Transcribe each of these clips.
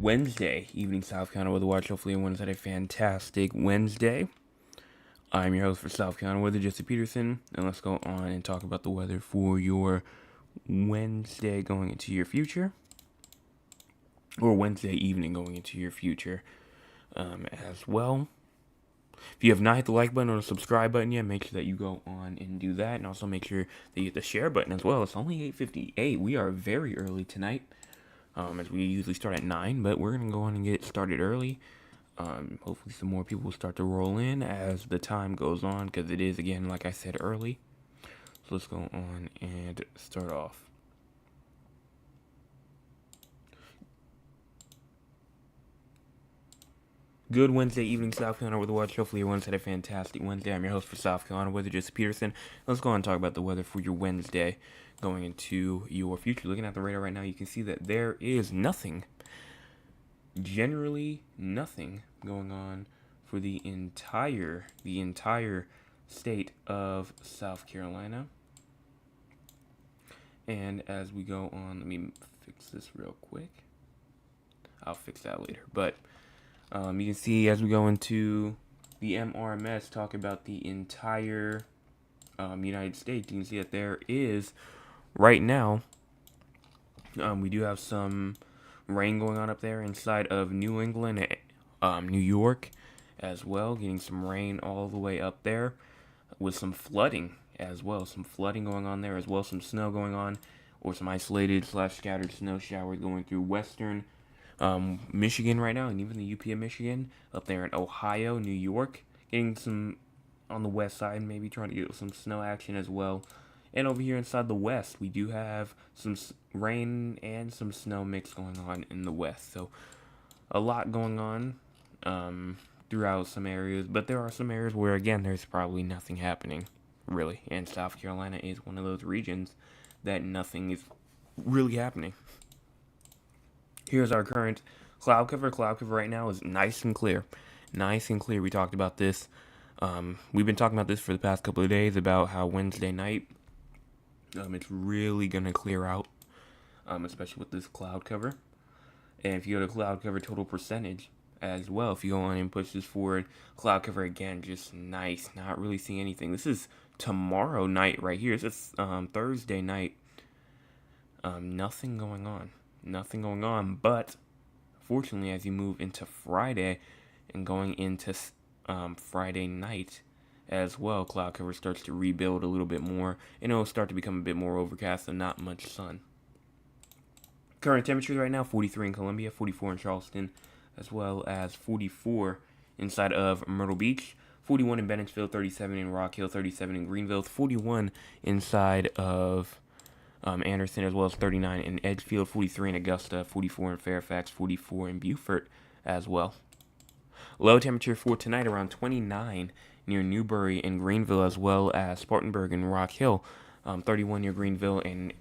Wednesday evening South Carolina weather watch. Hopefully everyone's had a fantastic Wednesday. I'm your host for South Carolina Weather, Jesse Peterson, and let's go on and talk about the weather for your Wednesday going into your future, or Wednesday evening going into your future as well. If you have not hit the like button or the subscribe button yet, make sure that you go on and do that, and also make sure that you hit the share button as well. It's only 8:58. We are very early tonight, as we usually start at 9, but we're going to go on and get started early. Hopefully some more people will start to roll in as the time goes on, because it is, again, like I said, early. So let's go on and start off. Good Wednesday evening, South Carolina Weather Watch. Hopefully everyone's had a fantastic Wednesday. I'm your host for South Carolina Weather, Jesse Peterson. Let's go on and talk about the weather for your Wednesday going into your future. Looking at the radar right now, you can see that there is nothing, generally nothing going on for the entire state of South Carolina. And as we go on, let me fix this real quick. I'll fix that later. But you can see as we go into the MRMS, talk about the entire United States, you can see that there is, right now, we do have some rain going on up there inside of New England, New York as well, getting some rain all the way up there with some flooding as well. Some flooding going on there as well, some snow going on, or some isolated / scattered snow showers going through western Michigan right now, and even the UP of Michigan, up there in Ohio, New York, getting some on the west side, maybe trying to get some snow action as well. And over here inside the west, we do have some rain and some snow mix going on in the west. So a lot going on throughout some areas, but there are some areas where, again, there's probably nothing happening, really. And South Carolina is one of those regions that nothing is really happening. Here's our current cloud cover. Cloud cover right now is nice and clear. Nice and clear. We talked about this. We've been talking about this for the past couple of days about how Wednesday night, it's really going to clear out, especially with this cloud cover. And if you go to cloud cover total percentage as well, if you go on and push this forward, cloud cover again, just nice. Not really seeing anything. This is tomorrow night right here. It's Thursday night. Nothing going on. Nothing going on, but fortunately, as you move into Friday and going into Friday night as well, cloud cover starts to rebuild a little bit more, and it'll start to become a bit more overcast and not much sun. Current temperatures right now, 43 in Columbia, 44 in Charleston, as well as 44 inside of Myrtle Beach, 41 in Bennettsville, 37 in Rock Hill, 37 in Greenville, 41 inside of Anderson, as well as 39 in Edgefield, 43 in Augusta, 44 in Fairfax, 44 in Beaufort as well. Low temperature for tonight around 29 near Newbury and Greenville, as well as Spartanburg and Rock Hill, 31 near Greenville and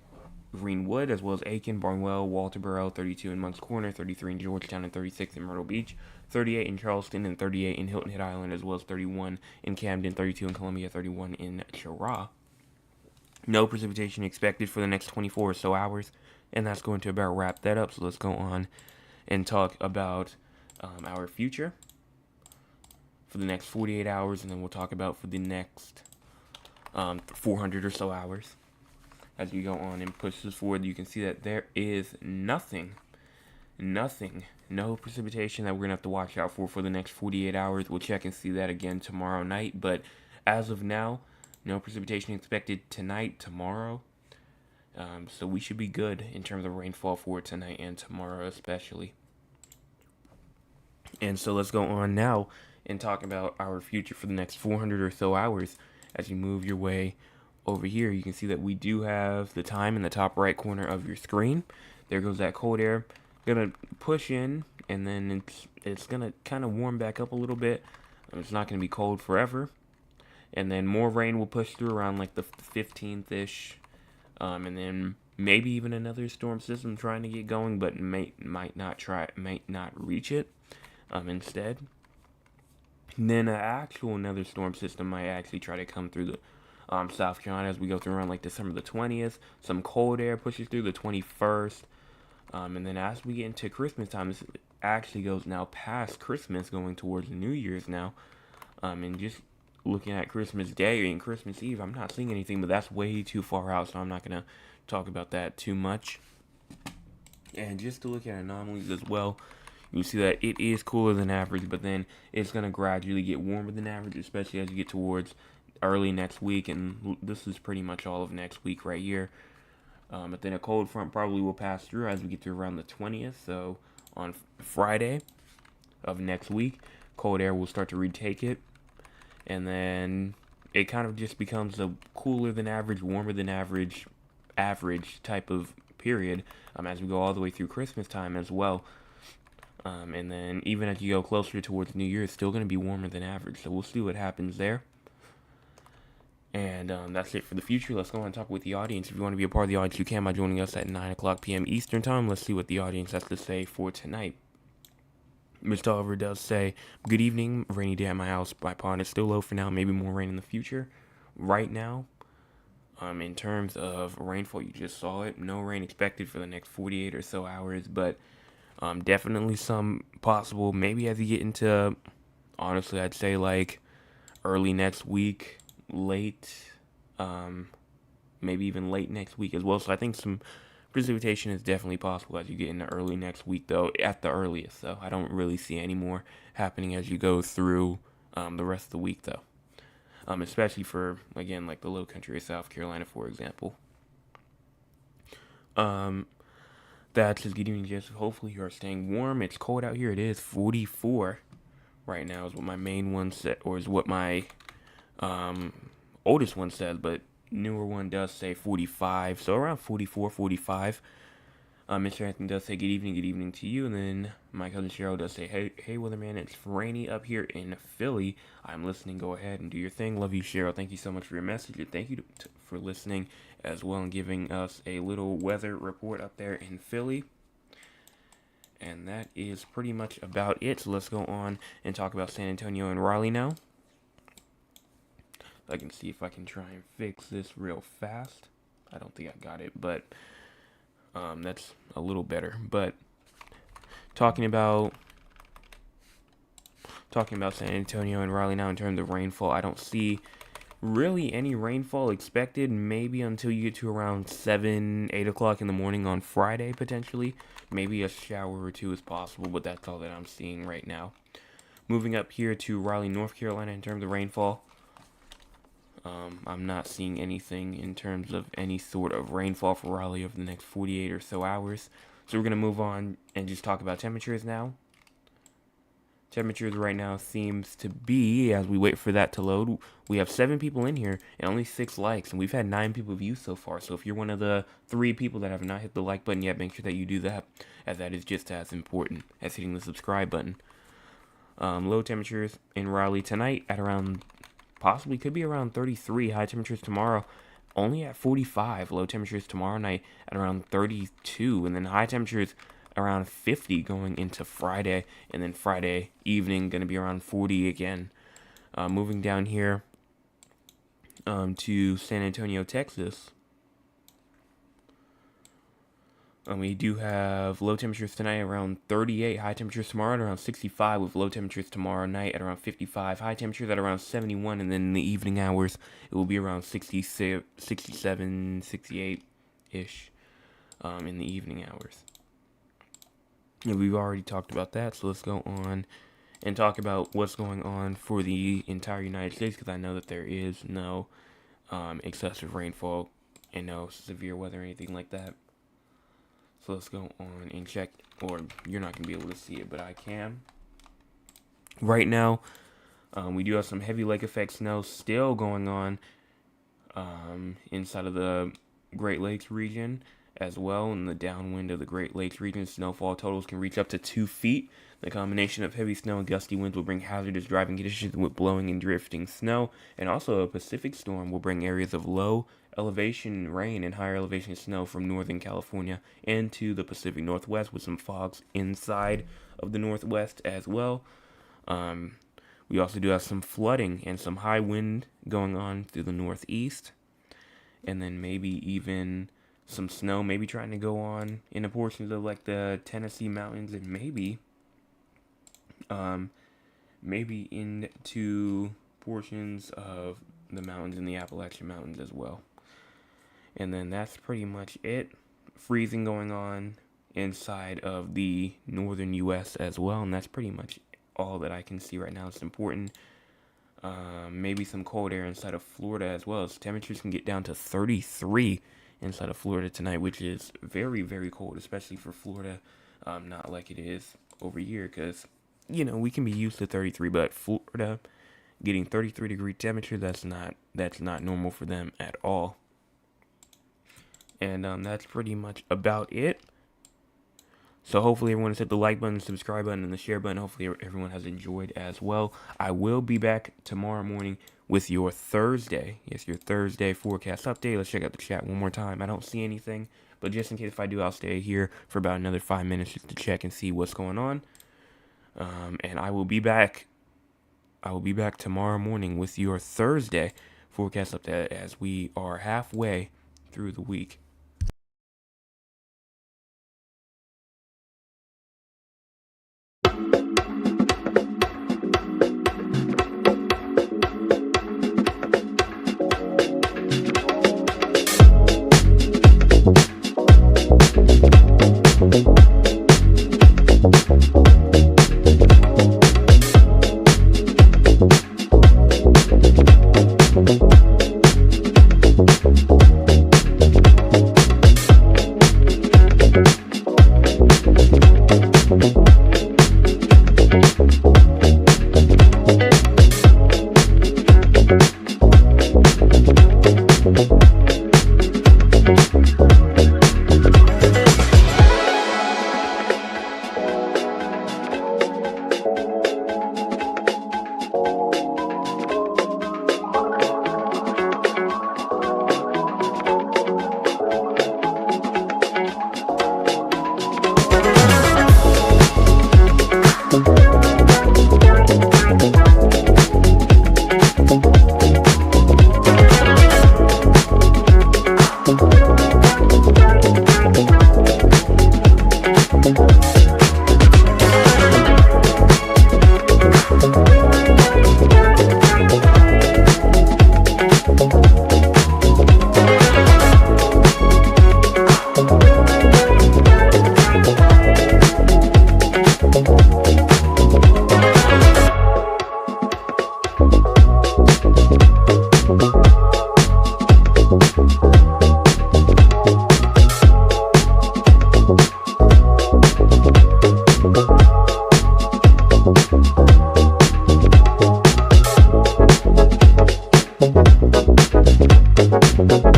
Greenwood, as well as Aiken, Barnwell, Walterboro, 32 in Moncks Corner, 33 in Georgetown, and 36 in Myrtle Beach, 38 in Charleston, and 38 in Hilton Head Island, as well as 31 in Camden, 32 in Columbia, 31 in Cheraw. No precipitation expected for the next 24 or so hours, and that's going to about wrap that up. So let's go on and talk about our future for the next 48 hours, and then we'll talk about for the next 400 or so hours. As we go on and push this forward, you can see that there is nothing, no precipitation that we're going to have to watch out for the next 48 hours. We'll check and see that again tomorrow night, but as of now, no precipitation expected tonight, tomorrow. So we should be good in terms of rainfall for tonight and tomorrow especially. And so let's go on now and talk about our future for the next 400 or so hours. As you move your way over here, you can see that we do have the time in the top right corner of your screen. There goes that cold air. Gonna push in, and then it's gonna kind of warm back up a little bit. It's not gonna be cold forever. And then more rain will push through around like the 15th-ish. And then maybe even another storm system trying to get going, but might not reach it instead. And then another storm system might actually try to come through the South Carolina as we go through around like December the 20th. Some cold air pushes through the 21st. And then as we get into Christmas time, actually goes now past Christmas, going towards New Year's now. And just looking at Christmas Day and Christmas Eve, I'm not seeing anything, but that's way too far out, so I'm not gonna talk about that too much. And just to look at anomalies as well, you see that it is cooler than average, but then it's gonna gradually get warmer than average, especially as you get towards early next week, and this is pretty much all of next week right here. But then a cold front probably will pass through as we get to around the 20th. So on Friday of next week, cold air will start to retake it. And then it kind of just becomes a cooler than average, warmer than average type of period as we go all the way through Christmas time as well. And then even as you go closer towards New Year, it's still going to be warmer than average. So we'll see what happens there. And that's it for the future. Let's go on and talk with the audience. If you want to be a part of the audience, you can by joining us at 9 o'clock p.m. Eastern Time. Let's see what the audience has to say for tonight. Mr. Oliver does say, good evening, rainy day at my house. My pond is still low for now, maybe more rain in the future. Right now, in terms of rainfall, you just saw it. No rain expected for the next 48 or so hours, but definitely some possible, maybe as you get into, honestly, I'd say like early next week, late, maybe even late next week as well. So I think some precipitation is definitely possible as you get into early next week, though, at the earliest. So I don't really see any more happening as you go through the rest of the week, though. Especially for, again, like the low country of South Carolina, for example. That's just getting just hopefully you are staying warm. It's cold out here. It is 44 right now is what my main one said, or is what my oldest one says, but newer one does say 45, so around 44, 45. Mr. Anthony does say good evening to you, and then my cousin Cheryl does say, hey weatherman, it's rainy up here in Philly. I'm listening. Go ahead and do your thing. Love you, Cheryl. Thank you so much for your message, and thank you for listening as well and giving us a little weather report up there in Philly. And that is pretty much about it. So let's go on and talk about San Antonio and Raleigh now. I can see if I can try and fix this real fast. I don't think I got it, but that's a little better. But talking about San Antonio and Raleigh now in terms of rainfall, I don't see really any rainfall expected, maybe until you get to around 7, 8 o'clock in the morning on Friday, potentially. Maybe a shower or two is possible, but that's all that I'm seeing right now. Moving up here to Raleigh, North Carolina in terms of rainfall. I'm not seeing anything in terms of any sort of rainfall for Raleigh over the next 48 or so hours. So we're going to move on and just talk about temperatures now. Temperatures right now seems to be, as we wait for that to load, we have 7 people in here and only 6 likes, and we've had 9 people view so far. So if you're one of the 3 people that have not hit the like button yet, make sure that you do that, as that is just as important as hitting the subscribe button. Low temperatures in Raleigh tonight at around, possibly could be around 33. High temperatures tomorrow only at 45. Low temperatures tomorrow night at around 32, and then high temperatures around 50 going into Friday, and then Friday evening going to be around 40 again. Moving down here to San Antonio, Texas. We do have low temperatures tonight around 38, high temperatures tomorrow at around 65, with low temperatures tomorrow night at around 55, high temperatures at around 71, and then in the evening hours it will be around 67, 68-ish in the evening hours. And we've already talked about that, so let's go on and talk about what's going on for the entire United States, because I know that there is no excessive rainfall and no severe weather or anything like that. So let's go on and check, or you're not going to be able to see it, but I can. Right now, we do have some heavy lake effect snow still going on inside of the Great Lakes region as well. In the downwind of the Great Lakes region, snowfall totals can reach up to 2 feet. The combination of heavy snow and gusty winds will bring hazardous driving conditions with blowing and drifting snow, and also a Pacific storm will bring areas of low elevation rain and higher elevation snow from northern California into the Pacific Northwest, with some fogs inside of the Northwest as well. We also do have some flooding and some high wind going on through the Northeast, and then maybe even some snow maybe trying to go on in a portion of like the Tennessee mountains, and maybe maybe into portions of the mountains in the Appalachian Mountains as well. And then that's pretty much it. Freezing going on inside of the northern U.S. as well, and that's pretty much all that I can see right now. It's important. Maybe some cold air inside of Florida as well. As temperatures can get down to 33 inside of Florida tonight, which is very, very cold, especially for Florida. Not like it is over here, because, you know, we can be used to 33, but Florida getting 33-degree temperature, that's not normal for them at all. And that's pretty much about it. So hopefully everyone has hit the like button, subscribe button, and the share button. Hopefully everyone has enjoyed as well. I will be back tomorrow morning with your Thursday. Yes, your Thursday forecast update. Let's check out the chat one more time. I don't see anything, but just in case if I do, I'll stay here for about another 5 minutes just to check and see what's going on. And I will be back. Tomorrow morning with your Thursday forecast update as we are halfway through the week. Thank you.